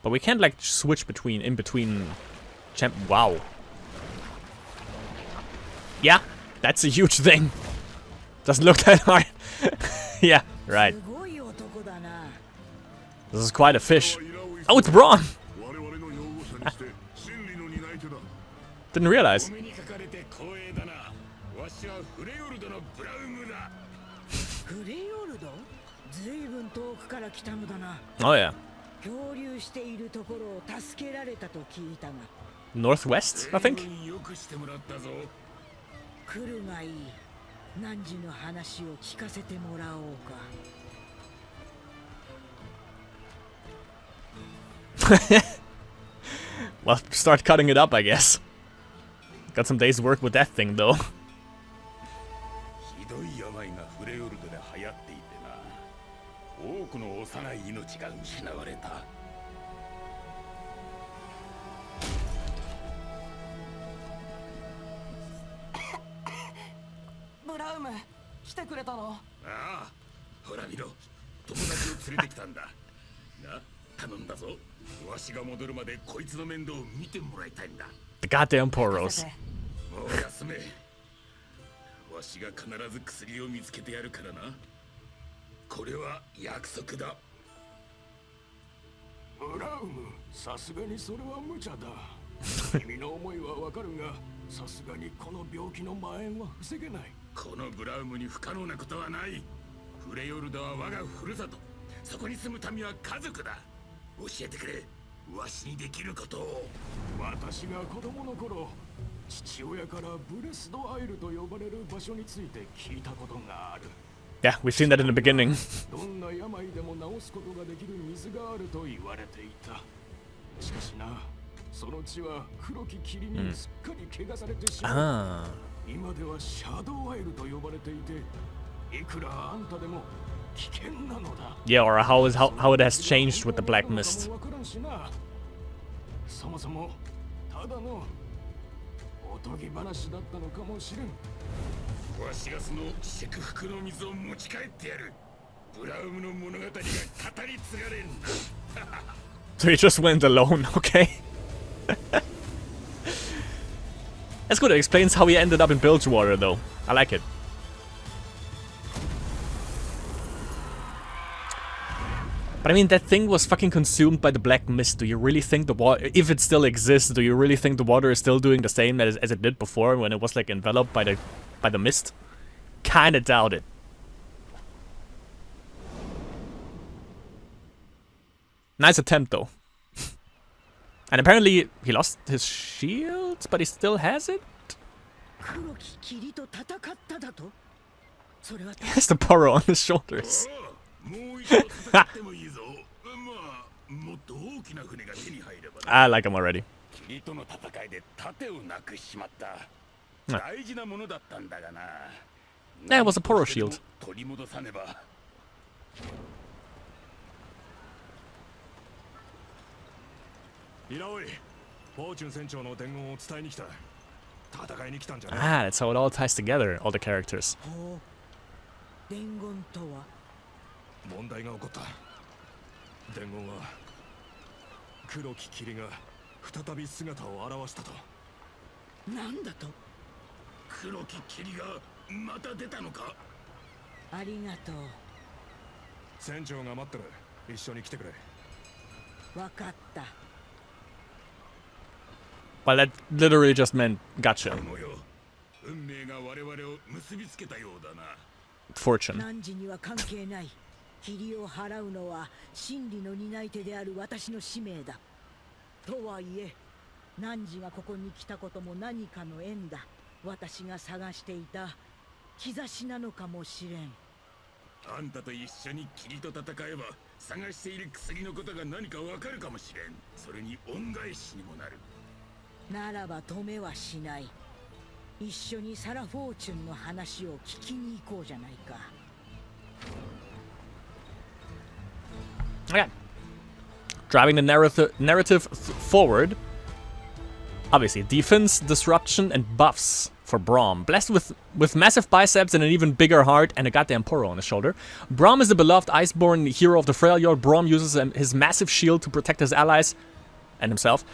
But we can't like switch in between champ. Wow. Yeah, that's a huge thing. Doesn't look that hard. Yeah, right. This is quite a fish. Oh, it's Braun! Didn't realize. Oh yeah. Northwest, I think? Well, start cutting it up, I guess. Got some days work with that thing, though. The goddamn poros. Yeah, we've seen that in the beginning. Ah. Yeah, or how it has changed with the black mist. So he just went alone, okay. That's good, it explains how he ended up in Bilgewater though. I like it. But I mean, that thing was fucking consumed by the black mist. Do you really think the water, if it still exists, do you really think the water is still doing the same as it did before when it was like enveloped by the mist? Kinda doubt it. Nice attempt though. And apparently he lost his shield, but he still has it? He has the Poro on his shoulders. I like him already. Yeah, it was a Poro shield. Ah, that's how it all ties together, all the characters. Well, that literally just meant gotcha. Fortune. Okay. Driving the narrative forward. Obviously, defense, disruption, and buffs for Braum. Blessed with massive biceps and an even bigger heart and a goddamn poro on his shoulder. Braum is the beloved iceborne hero of the Freljord. Braum uses his massive shield to protect his allies and himself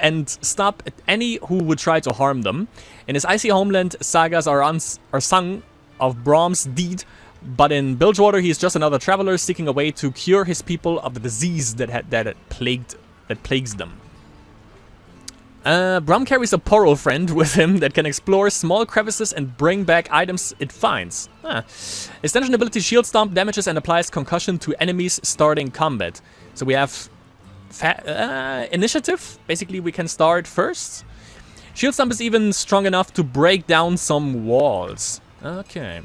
and stop any who would try to harm them. In his icy homeland, sagas are sung of Braum's deed, but in Bilgewater he is just another traveler seeking a way to cure his people of the disease that plagues them. Braum carries a Poro friend with him that can explore small crevices and bring back items it finds. His dungeon ability Shield Stomp damages and applies concussion to enemies starting combat. So we have initiative. Basically, we can start first. Shield Stomp is even strong enough to break down some walls. Okay.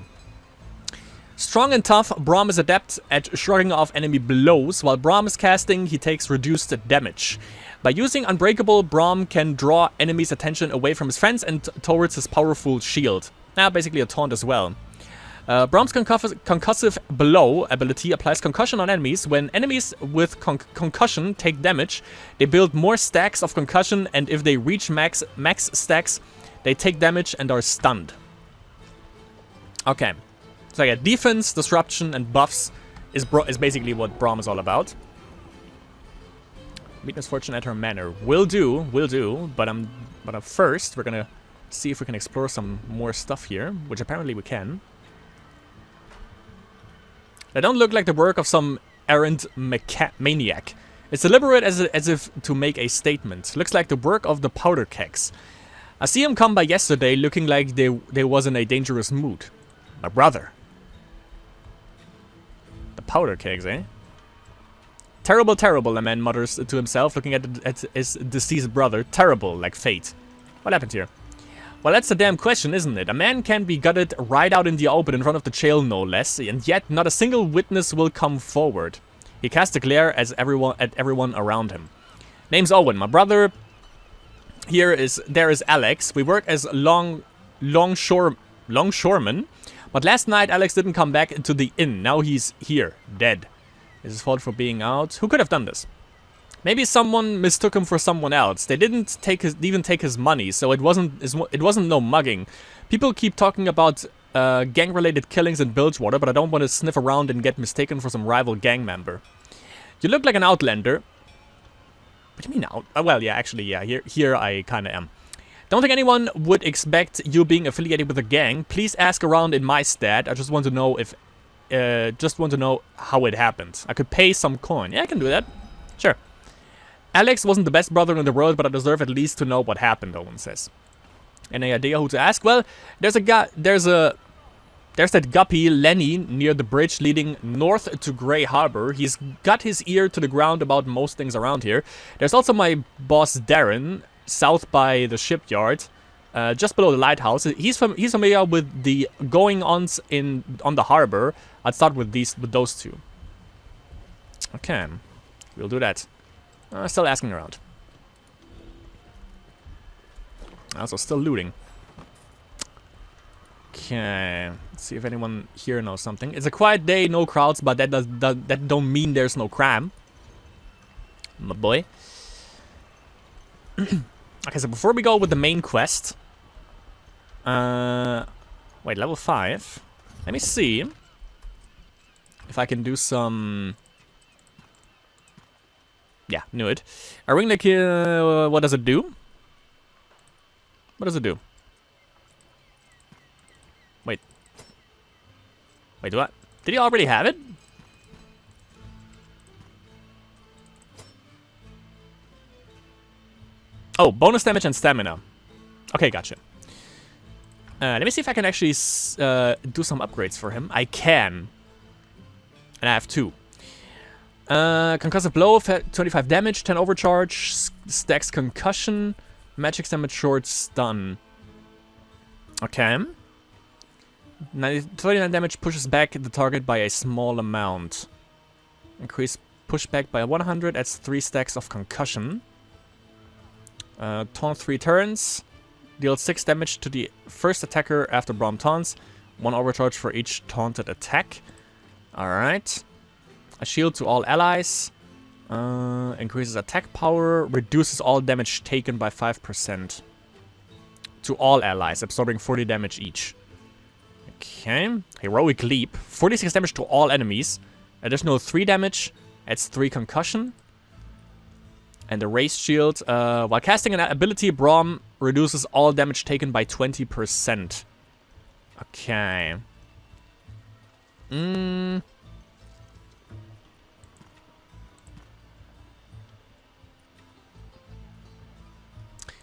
Strong and tough, Braum is adept at shrugging off enemy blows. While Braum is casting, he takes reduced damage. By using Unbreakable, Braum can draw enemies' attention away from his friends and towards his powerful shield. Basically a taunt as well. Braum's Concussive Blow ability applies concussion on enemies. When enemies with concussion take damage, they build more stacks of concussion, and if they reach max stacks, they take damage and are stunned. Okay. So yeah, defense, disruption, and buffs is basically what Braum is all about. Meet Misfortune at her manor. Will do. But first, we're gonna see if we can explore some more stuff here, which apparently we can. They don't look like the work of some errant maniac. It's deliberate as if to make a statement. Looks like the work of the powder kegs. I see him come by yesterday looking like they was in a dangerous mood. My brother. The powder kegs, eh? Terrible, terrible, the man mutters to himself, looking at his deceased brother. Terrible, like fate. What happened here? Well, that's the damn question, isn't it? A man can be gutted right out in the open in front of the jail, no less, and yet not a single witness will come forward. He casts a glare at everyone around him. Name's Owen. My brother there is Alex. We work as longshoremen, but last night Alex didn't come back into the inn. Now he's here, dead. It's his fault for being out. Who could have done this? Maybe someone mistook him for someone else. They didn't even take his money, so it wasn't no mugging. People keep talking about gang-related killings in Bilgewater, but I don't want to sniff around and get mistaken for some rival gang member. You look like an outlander. What do you mean out? Well, yeah, actually, yeah. Here I kind of am. Don't think anyone would expect you being affiliated with a gang. Please ask around in my stead. I just want to know how it happened. I could pay some coin. Yeah, I can do that. Sure. Alex wasn't the best brother in the world, but I deserve at least to know what happened, Owen says. Any idea who to ask? Well, there's that guppy, Lenny, near the bridge leading north to Grey Harbor. He's got his ear to the ground about most things around here. There's also my boss, Darren, south by the shipyard, just below the lighthouse. He's familiar with the going-ons on the harbor. I'd start with those two. Okay, we'll do that. Still asking around. Also, still looting. Okay, let's see if anyone here knows something. It's a quiet day, no crowds, but that don't mean there's no crime, my boy. Okay, so before we go with the main quest, wait, level 5. Let me see if I can do some. Yeah, knew it. A ring like, what does it do? What does it do? Wait. Wait, what? Did he already have it? Oh, bonus damage and stamina. Okay, gotcha. Let me see if I can actually do some upgrades for him. I can. And I have 2. Concussive Blow, 25 damage, 10 overcharge, stacks concussion, magic damage, short stun. Okay. 39 damage pushes back the target by a small amount. Increase pushback by 100, adds 3 stacks of concussion. Taunt 3 turns, deals 6 damage to the first attacker after Braum taunts, 1 overcharge for each taunted attack. Alright. A shield to all allies. Increases attack power. Reduces all damage taken by 5%. to all allies, absorbing 40 damage each. Okay. Heroic Leap. 46 damage to all enemies. Additional 3 damage. Adds 3 concussion. And the Race Shield. While casting an ability, Braum reduces all damage taken by 20%. Okay.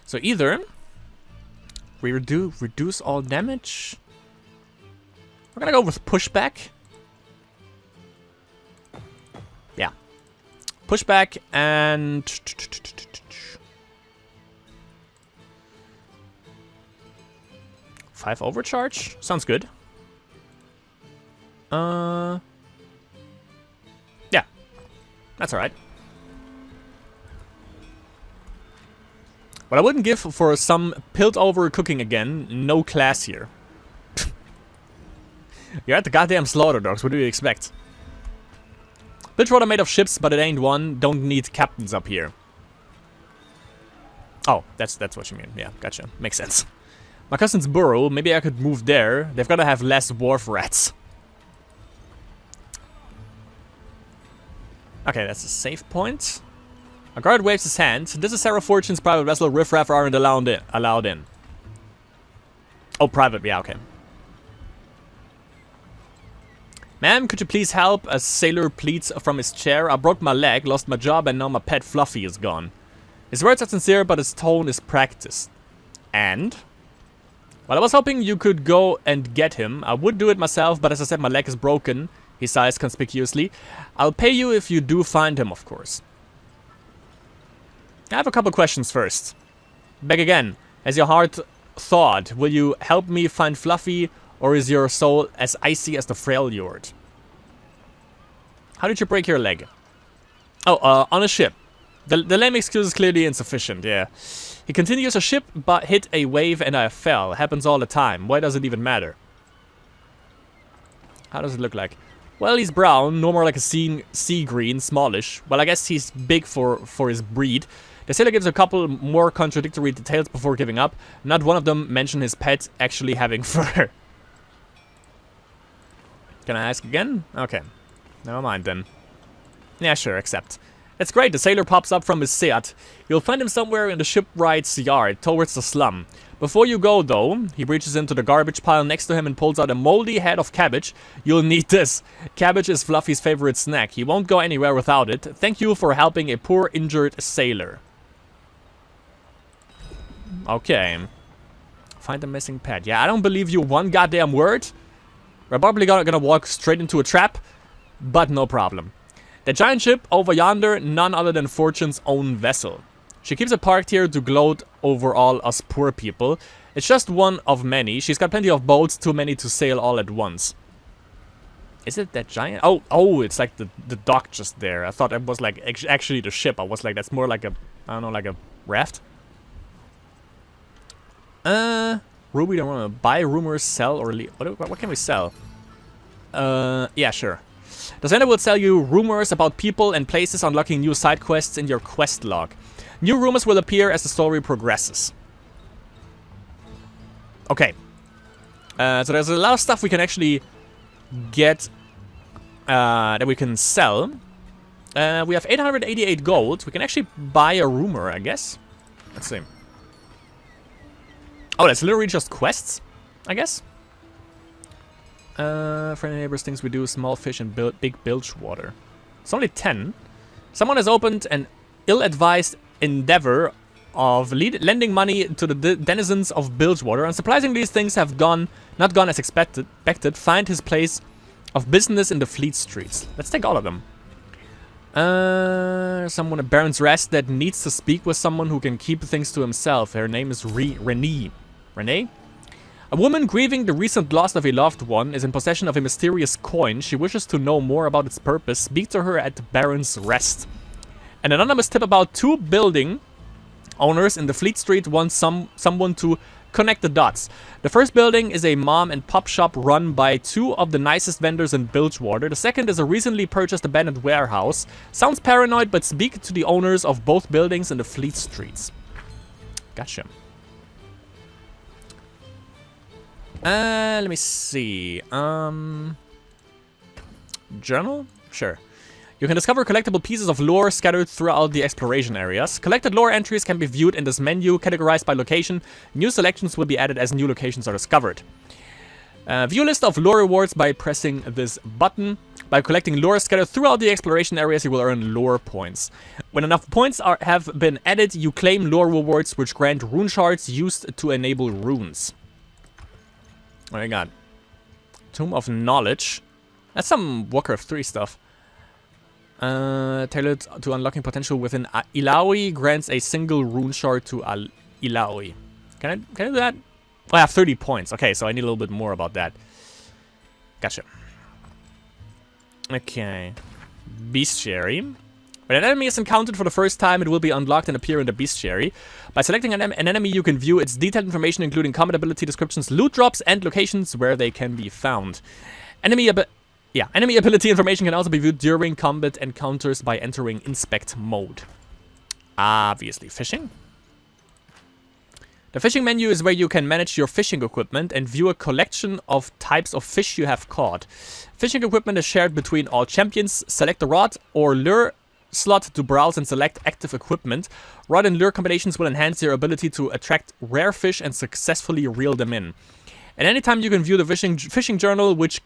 So either we reduce all damage. We're gonna go with pushback. Yeah. Pushback and 5 overcharge. Sounds good. Yeah. That's alright. What I wouldn't give for some pilled over cooking again, no class here. You're at the goddamn slaughter dogs, what do you expect? Bilgewater made of ships, but it ain't one. Don't need captains up here. Oh, that's what you mean. Yeah, gotcha. Makes sense. My cousin's burrow, maybe I could move there. They've gotta have less wharf rats. Okay, that's a safe point. A guard waves his hand. This is Sarah Fortune's private vessel. Riffraff aren't allowed in. Oh, private. Yeah, okay. Ma'am, could you please help? A sailor pleads from his chair. I broke my leg, lost my job, and now my pet Fluffy is gone. His words are sincere, but his tone is practiced. And? Well, I was hoping you could go and get him. I would do it myself, but as I said, my leg is broken. He sighs conspicuously. I'll pay you if you do find him, of course. I have a couple questions first. Back again. Has your heart thawed? Will you help me find Fluffy, or is your soul as icy as the Freljord? How did you break your leg? Oh, on a ship. The lame excuse is clearly insufficient, yeah. He continues, a ship but hit a wave and I fell. Happens all the time. Why does it even matter? How does it look like? Well, he's brown, no more like a sea green, smallish. Well, I guess he's big for his breed. The sailor gives a couple more contradictory details before giving up. Not one of them mention his pet actually having fur. Can I ask again? Okay. Never mind then. Yeah, sure, accept. It's great, the sailor pops up from his Seat. You'll find him somewhere in the shipwright's yard, towards the slum. Before you go, though, he reaches into the garbage pile next to him and pulls out a moldy head of cabbage. You'll need this. Cabbage is Fluffy's favorite snack. He won't go anywhere without it. Thank you for helping a poor, injured sailor. Okay. Find the missing pet. Yeah, I don't believe you one goddamn word. We're probably gonna walk straight into a trap, but no problem. The giant ship over yonder, none other than Fortune's own vessel. She keeps it parked here to gloat over all us poor people. It's just one of many. She's got plenty of boats, too many to sail all at once. Is it that giant? Oh, it's like the dock just there. I thought it was like actually the ship. I was like, that's more like a, I don't know, like a raft. Ruby, don't want to buy, rumors, sell, or leave. What can we sell? Yeah, sure. The center will tell you rumors about people and places, unlocking new side quests in your quest log. New rumors will appear as the story progresses. Okay. So there's a lot of stuff we can actually get that we can sell. We have 888 gold. We can actually buy a rumor, I guess. Let's see. Oh, that's literally just quests, I guess. Friendly neighbors, things we do, small fish and big bilge water. It's only 10. Someone has opened an ill-advised endeavor of lending money to the denizens of Bilgewater. Unsurprisingly, these things have not gone as expected. Find his place of business in the Fleet Streets. Let's take all of them. Someone at Baron's Rest that needs to speak with someone who can keep things to himself. Her name is Renee. Renee? A woman grieving the recent loss of a loved one is in possession of a mysterious coin. She wishes to know more about its purpose. Speak to her at Baron's Rest. An anonymous tip about 2 building owners in the Fleet Street wants someone to connect the dots. The first building is a mom and pop shop run by 2 of the nicest vendors in Bilgewater. The second is a recently purchased abandoned warehouse. Sounds paranoid, but speak to the owners of both buildings in the Fleet Streets. Gotcha. Let me see. Journal? Sure. You can discover collectible pieces of lore scattered throughout the exploration areas. Collected lore entries can be viewed in this menu, categorized by location. New selections will be added as new locations are discovered. View list of lore rewards by pressing this button. By collecting lore scattered throughout the exploration areas, you will earn lore points. When enough points have been added, you claim lore rewards, which grant rune shards used to enable runes. Oh my god. Tomb of Knowledge. That's some Warcraft 3 stuff. Tailored to unlocking potential within Ilaoi, grants a single rune shard to Ilaoi. Can I do that? Oh, I have 30 points. Okay, so I need a little bit more about that. Gotcha. Okay. Bestiary. When an enemy is encountered for the first time, it will be unlocked and appear in the Bestiary. By selecting an enemy, you can view its detailed information, including combat ability descriptions, loot drops, and locations where they can be found. Enemy ability information can also be viewed during combat encounters by entering inspect mode. Obviously, fishing. The fishing menu is where you can manage your fishing equipment and view a collection of types of fish you have caught. Fishing equipment is shared between all champions. Select the rod or lure slot to browse and select active equipment. Rod and lure combinations will enhance your ability to attract rare fish and successfully reel them in. At any time you can view the fishing journal, which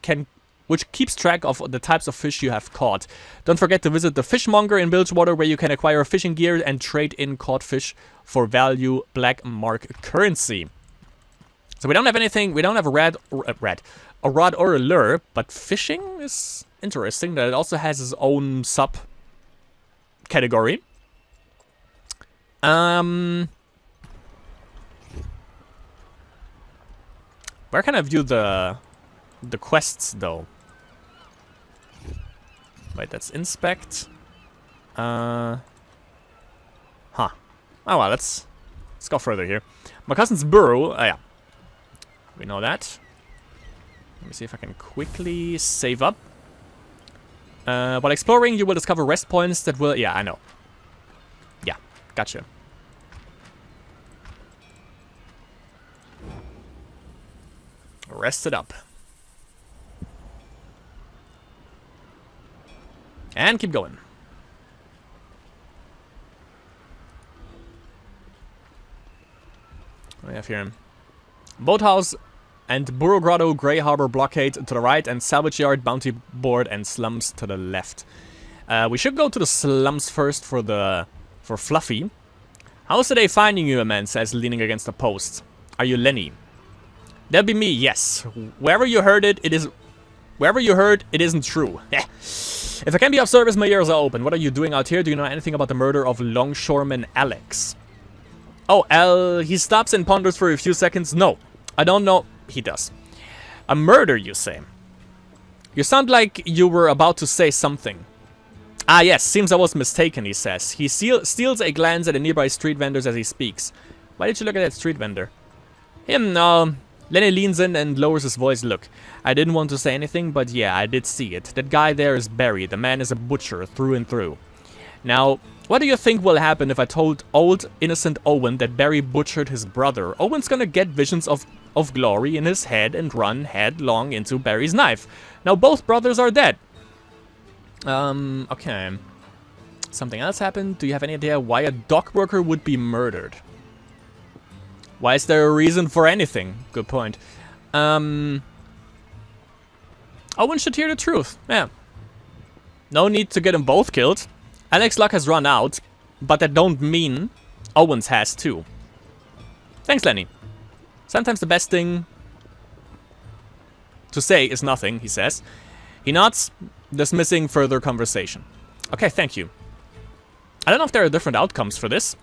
keeps track of the types of fish you have caught. Don't forget to visit the fishmonger in Bilgewater, where you can acquire fishing gear and trade in caught fish for value black mark currency. So we don't have anything, we don't have a rod or a lure, but fishing is interesting that it also has its own sub category. Where can I view the quests though? Wait, that's inspect. Huh. Oh well, let's go further here. My cousin's burrow. Oh yeah. We know that. Let me see if I can quickly save up. While exploring, you will discover rest points that will... Yeah, I know. Yeah, gotcha. Rest it up. And keep going. What do we have here? Boathouse and Burrow Grotto, Grey Harbor Blockade to the right, and Salvage Yard, Bounty Board, and Slums to the left. We should go to the slums first for Fluffy. How's the day finding you, a man says, leaning against a post. Are you Lenny? That'd be me, yes. Wherever you heard it, it isn't true. If I can be of service, my ears are open. What are you doing out here? Do you know anything about the murder of longshoreman Alex? Oh, he stops and ponders for a few seconds. No, I don't know. He does. A murder, you say? You sound like you were about to say something. Ah, yes, seems I was mistaken, he says. He steals a glance at the nearby street vendors as he speaks. Why did you look at that street vendor? Him, no. Lenny leans in and lowers his voice. Look, I didn't want to say anything, but yeah, I did see it. That guy there is Barry. The man is a butcher through and through. Now, what do you think will happen if I told old, innocent Owen that Barry butchered his brother? Owen's gonna get visions of glory in his head and run headlong into Barry's knife. Now, both brothers are dead. Okay. Something else happened? Do you have any idea why a dock worker would be murdered? Why is there a reason for anything? Good point. Owen should hear the truth. Yeah. No need to get them both killed. Alex's luck has run out, but that don't mean Owen's has too. Thanks, Lenny. Sometimes the best thing to say is nothing, he says. He nods, dismissing further conversation. Okay, thank you. I don't know if there are different outcomes for this.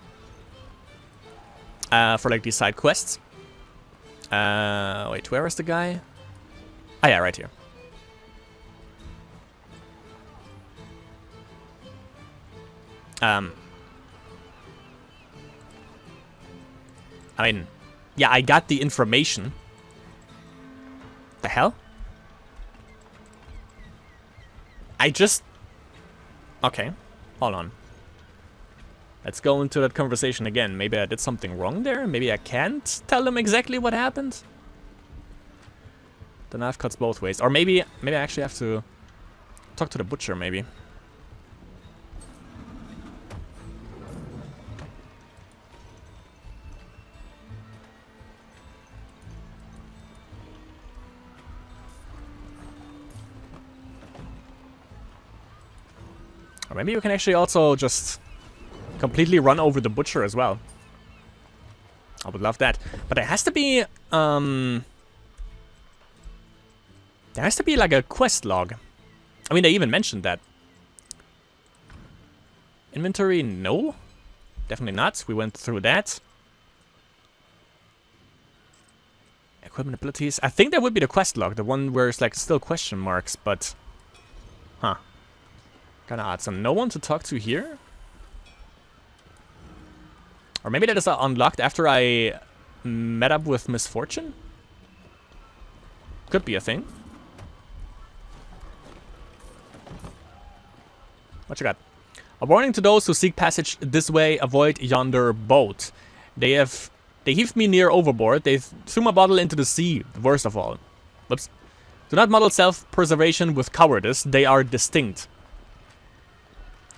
For like these side quests. Wait, where is the guy? Ah, yeah, right here. I mean, yeah, I got the information. The hell? Okay, hold on. Let's go into that conversation again. Maybe I did something wrong there. Maybe I can't tell them exactly what happened. The knife cuts both ways. Or maybe I actually have to talk to the butcher, maybe. Or maybe you can actually also just completely run over the butcher as well. I would love that. But there has to be, there has to be like a quest log. I mean, they even mentioned that. Inventory, no. Definitely not. We went through that. Equipment abilities. I think that would be the quest log. The one where it's like still question marks, but... Huh. Kinda odd. So no one to talk to here? Or maybe that is unlocked after I met up with Misfortune? Could be a thing. What you got? A warning to those who seek passage this way, avoid yonder boat. They heaved me near overboard. They threw my bottle into the sea, worst of all. Whoops. Do not muddle self-preservation with cowardice. They are distinct.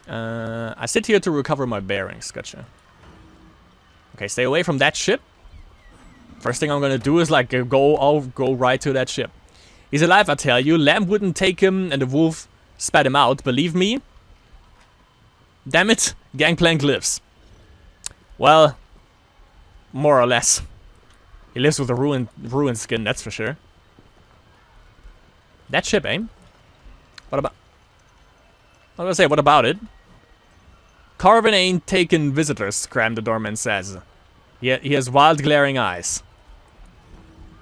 I sit here to recover my bearings. Gotcha. Okay, stay away from that ship. First thing I'm gonna do is like go right to that ship. He's alive, I tell you. Lamb wouldn't take him and the wolf spat him out. Believe me. Damn it, Gangplank lives. Well, more or less. He lives with a ruined skin, that's for sure. That ship, eh? What about... I was gonna say, what about it? Carvin ain't taking visitors, Cram the doorman says. He has wild glaring eyes.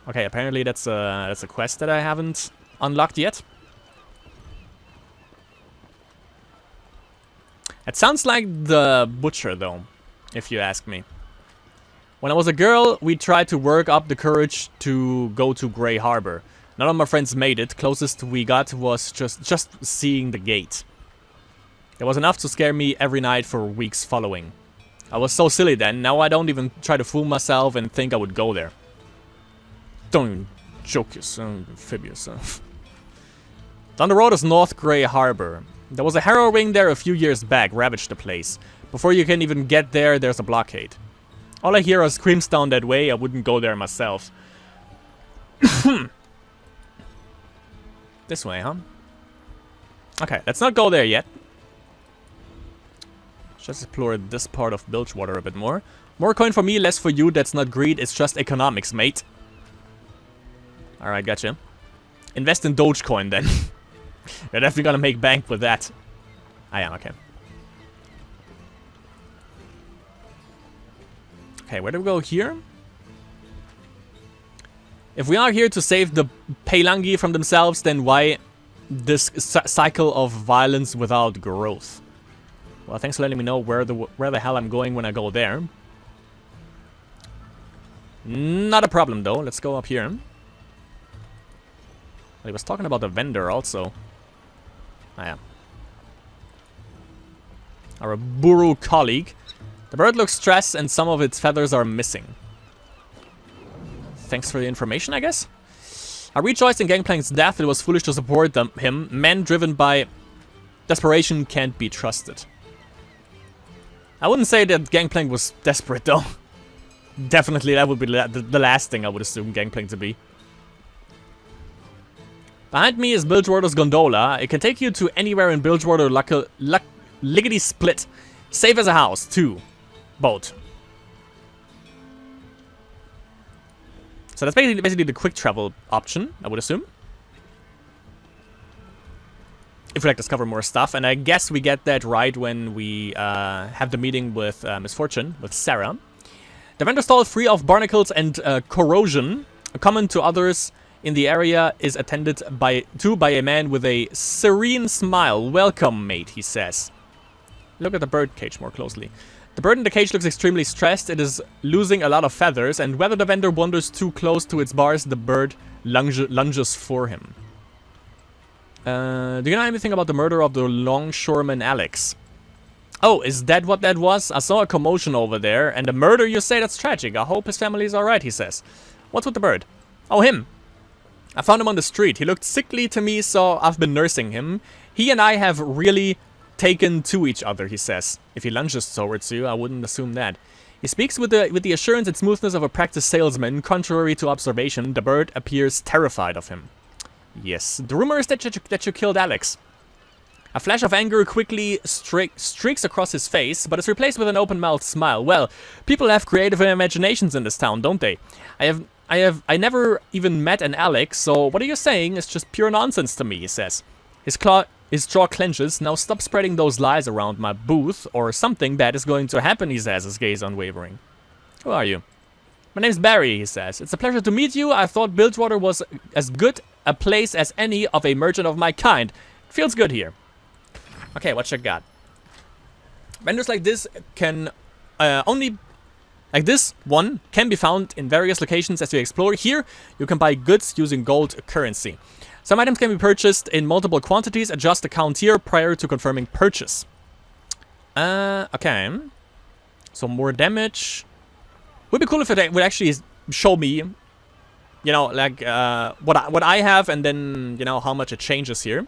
Okay, apparently that's a quest that I haven't unlocked yet. It sounds like the butcher, though, if you ask me. When I was a girl, we tried to work up the courage to go to Grey Harbor. None of my friends made it. Closest we got was just seeing the gate. It was enough to scare me every night for weeks following. I was so silly then. Now I don't even try to fool myself and think I would go there. Don't even joke yourself, fib yourself. Down the road is North Grey Harbor. There was a harrowing there a few years back, ravaged the place. Before you can even get there, there's a blockade. All I hear are screams down that way. I wouldn't go there myself. This way, huh? Okay, let's not go there yet. Just explore this part of Bilgewater a bit more. More coin for me, less for you. That's not greed, it's just economics, mate. Alright, gotcha. Invest in Dogecoin, then. You're definitely gonna make bank with that. I am, okay. Okay, where do we go here? If we are here to save the Peilangi from themselves, then why this cycle of violence without growth? Well, thanks for letting me know where the hell I'm going when I go there. Not a problem, though. Let's go up here. Well, he was talking about the vendor also. Ah, yeah. Our Buru colleague. The bird looks stressed and some of its feathers are missing. Thanks for the information, I guess. I rejoiced in Gangplank's death. It was foolish to support him. Men driven by desperation can't be trusted. I wouldn't say that Gangplank was desperate, though. Definitely, that would be the last thing I would assume Gangplank to be. Behind me is Bilgewater's gondola. It can take you to anywhere in Bilgewater, lickety split. Safe as a house, too. Boat. So that's basically the quick travel option, I would assume. If we like discover more stuff, and I guess we get that right when we have the meeting with Misfortune, with Sarah. The vendor stall free of barnacles and corrosion, common to others in the area, is attended by a man with a serene smile. Welcome, mate, he says. Look at the bird cage more closely. The bird in the cage looks extremely stressed. It is losing a lot of feathers, and whether the vendor wanders too close to its bars, the bird lunges for him. Do you know anything about the murder of the longshoreman Alex? Oh, is that what that was? I saw a commotion over there, and the murder, you say? That's tragic. I hope his family is alright, he says. What's with the bird? Oh, him. I found him on the street. He looked sickly to me, so I've been nursing him. He and I have really taken to each other, he says. If he lunges towards you, I wouldn't assume that. He speaks with the assurance and smoothness of a practiced salesman. Contrary to observation, the bird appears terrified of him. Yes, the rumor is that you killed Alex. A flash of anger quickly streaks across his face, but is replaced with an open-mouthed smile. Well, people have creative imaginations in this town, don't they? I never even met an Alex, so what are you saying is just pure nonsense to me, he says. His jaw clenches. Now stop spreading those lies around my booth, or something bad is going to happen, he says, his gaze unwavering. Who are you? My name's Barry, he says. It's a pleasure to meet you. I thought Bilgewater was as good a place as any of a merchant of my kind. It feels good here. Okay, what you got? Vendors like this can like this one can be found in various locations as you explore. Here, you can buy goods using gold currency. Some items can be purchased in multiple quantities. Adjust the count here prior to confirming purchase. Okay. So more damage. Would be cool if it would actually show me, you know, like what I have, and then, you know, how much it changes here.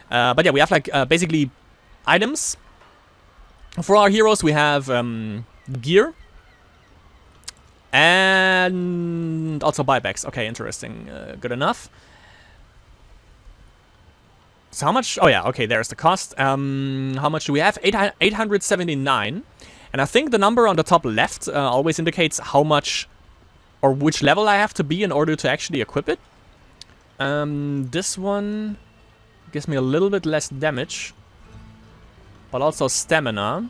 But yeah, we have like basically items. For our heroes, we have gear. And also buybacks. Okay, interesting. Good enough. So how much? Oh yeah, okay, there's the cost. How much do we have? 879. And I think the number on the top left always indicates how much or which level I have to be in order to actually equip it. This one gives me a little bit less damage, but also stamina.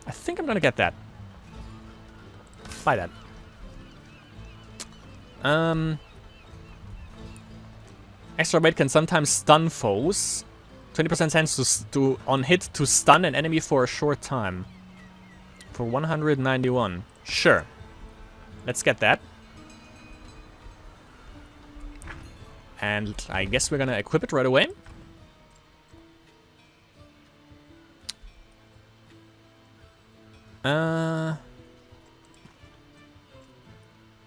I think I'm gonna get that. Buy that. Extra weight can sometimes stun foes. 20% chance to on hit to stun an enemy for a short time. For 191. Sure. Let's get that. And I guess we're gonna equip it right away.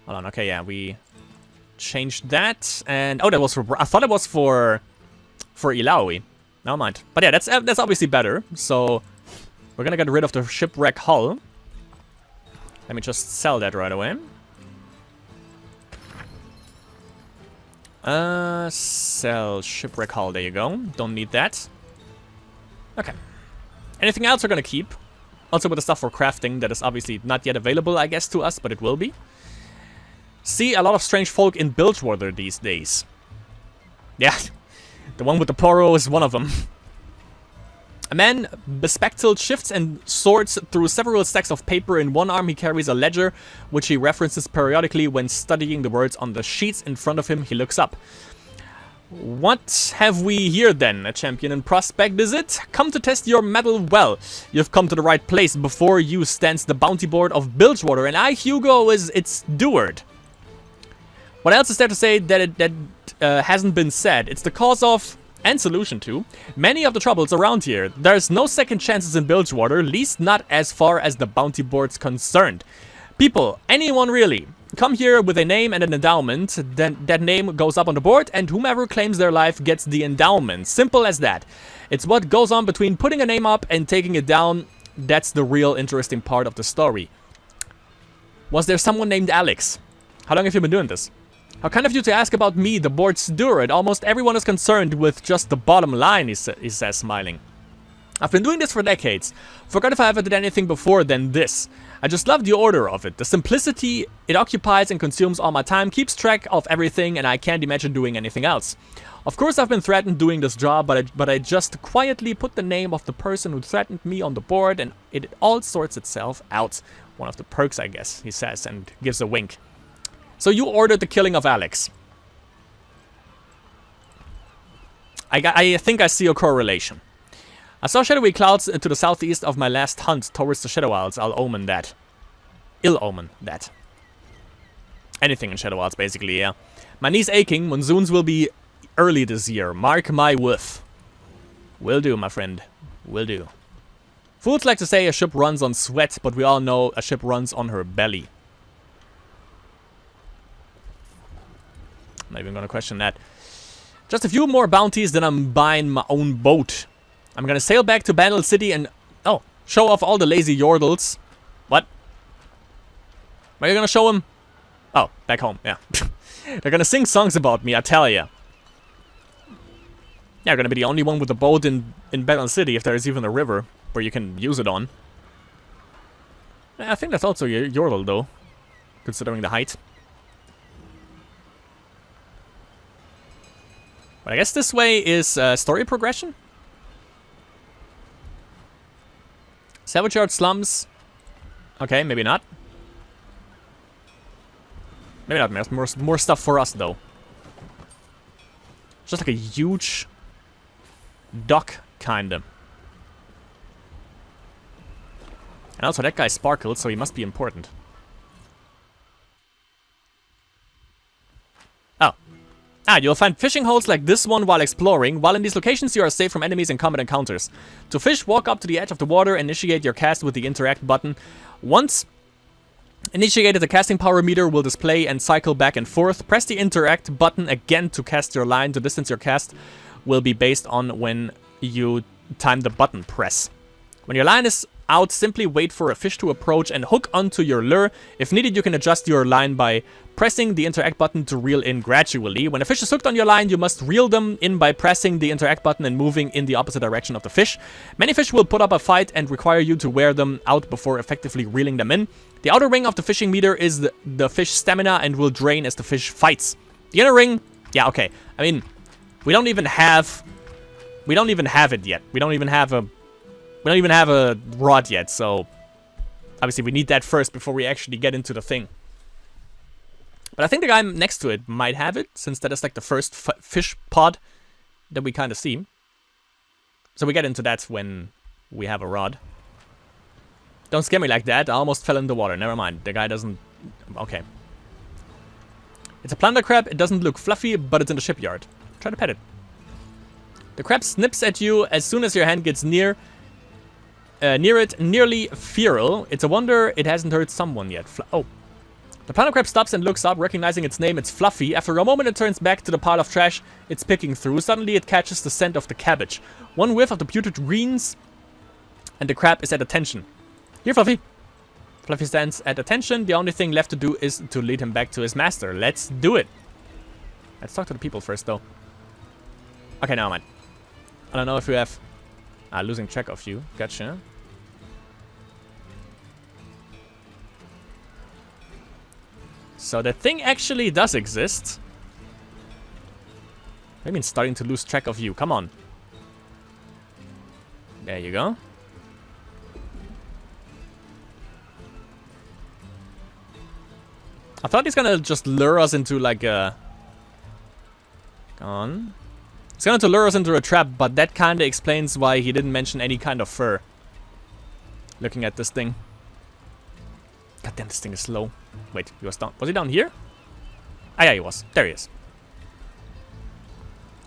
Hold on, okay, yeah, we changed that, and oh, that was for, I thought it was for Ilaoi. Never mind. But yeah, that's obviously better. So we're gonna get rid of the shipwreck hull. Let me just sell that right away. Sell shipwreck hull. There you go. Don't need that. Okay. Anything else we're gonna keep? Also with the stuff for crafting that is obviously not yet available, I guess, to us, but it will be. See a lot of strange folk in Bilgewater these days. Yeah, the one with the poro is one of them. A man bespectacled shifts and sorts through several stacks of paper. In one arm he carries a ledger, which he references periodically when studying the words on the sheets in front of him. He looks up. What have we here then? A champion in prospect, is it? Come to test your mettle. Well, you've come to the right place. Before you stands the bounty board of Bilgewater, and I, Hugo, is its steward. What else is there to say that hasn't been said? It's the cause of, and solution to, many of the troubles around here. There's no second chances in Bilgewater, least not as far as the bounty board's concerned. People, anyone really, come here with a name and an endowment, then that name goes up on the board, and whomever claims their life gets the endowment. Simple as that. It's what goes on between putting a name up and taking it down. That's the real interesting part of the story. Was there someone named Alex? How long have you been doing this? How kind of you to ask about me, the board's steward. Almost everyone is concerned with just the bottom line, he says, smiling. I've been doing this for decades. Forgot if I ever did anything before than this. I just love the order of it. The simplicity it occupies and consumes all my time, keeps track of everything, and I can't imagine doing anything else. Of course, I've been threatened doing this job, but I just quietly put the name of the person who threatened me on the board, and it all sorts itself out. One of the perks, I guess, he says, and gives a wink. So you ordered the killing of Alex. I think I see a correlation. I saw shadowy clouds to the southeast of my last hunt towards the Shadow Isles. I'll omen that. Ill omen that. Anything in Shadow Isles, basically, yeah. My knee's aching. Monsoons will be early this year. Mark my woof. Will do, my friend. Will do. Fools like to say a ship runs on sweat, but we all know a ship runs on her belly. Not even gonna question that. Just a few more bounties, then I'm buying my own boat. I'm gonna sail back to Battle City and... Oh, show off all the lazy yordles. What? Are you gonna show them? Oh, back home, yeah. They're gonna sing songs about me, I tell ya. Yeah, I'm gonna be the only one with a boat in Battle City, if there is even a river where you can use it on. I think that's also yordle, though, considering the height. But I guess this way is story progression? Salvage Yard Slums. Okay, maybe not. Maybe not. More stuff for us, though. Just like a huge dock, kinda. And also, that guy sparkled, so he must be important. Oh. Ah, you'll find fishing holes like this one while exploring. While in these locations, you are safe from enemies and combat encounters. To fish, walk up to the edge of the water, initiate your cast with the interact button. Once initiated, the casting power meter will display and cycle back and forth. Press the interact button again to cast your line. The distance your cast will be based on when you time the button press. When your line is out, simply wait for a fish to approach and hook onto your lure. If needed, you can adjust your line by pressing the interact button to reel in gradually. When a fish is hooked on your line, you must reel them in by pressing the interact button and moving in the opposite direction of the fish. Many fish will put up a fight and require you to wear them out before effectively reeling them in. The outer ring of the fishing meter is the fish stamina and will drain as the fish fights. The inner ring, yeah, okay. I mean, we don't even have it yet. We don't even have a rod yet, so obviously we need that first before we actually get into the thing. But I think the guy next to it might have it, since that is like the first fish pod that we kind of see. So we get into that when we have a rod. Don't scare me like that. I almost fell in the water. Never mind. The guy doesn't... Okay. It's a plunder crab. It doesn't look fluffy, but it's in the shipyard. Try to pet it. The crab snips at you as soon as your hand gets near it, nearly feral. It's a wonder it hasn't hurt someone yet. Oh. The plunder crab stops and looks up, recognizing its name. It's Fluffy. After a moment, it turns back to the pile of trash it's picking through. Suddenly, it catches the scent of the cabbage. One whiff of the putrid greens, and the crab is at attention. Here, Fluffy. Fluffy stands at attention. The only thing left to do is to lead him back to his master. Let's do it. Let's talk to the people first, though. Okay, never mind. I don't know if we have... losing track of you. Gotcha. So the thing actually does exist. I mean, starting to lose track of you. Come on. There you go. I thought he's gonna just lure us into like a... Come on. He's going to lure us into a trap, but that kind of explains why he didn't mention any kind of fur. Looking at this thing. God damn, this thing is slow. Wait, he was down. Was he down here? Ah, yeah, he was. There he is.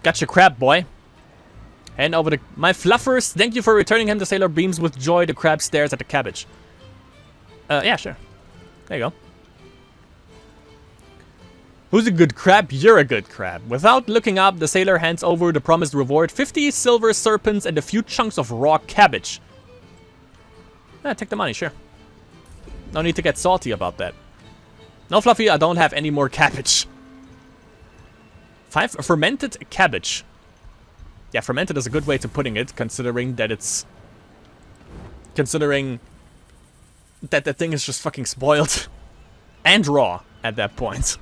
Gotcha, crab boy. Hand over the... My fluffers, thank you for returning him. The sailor beams with joy. The crab stares at the cabbage. Yeah, sure. There you go. Who's a good crab? You're a good crab. Without looking up, the sailor hands over the promised reward. 50 silver serpents and a few chunks of raw cabbage. Take the money, sure. No need to get salty about that. No, Fluffy, I don't have any more cabbage. 5 fermented cabbage. Yeah, fermented is a good way to putting it, considering that it's... Considering that the thing is just fucking spoiled. And raw at that point.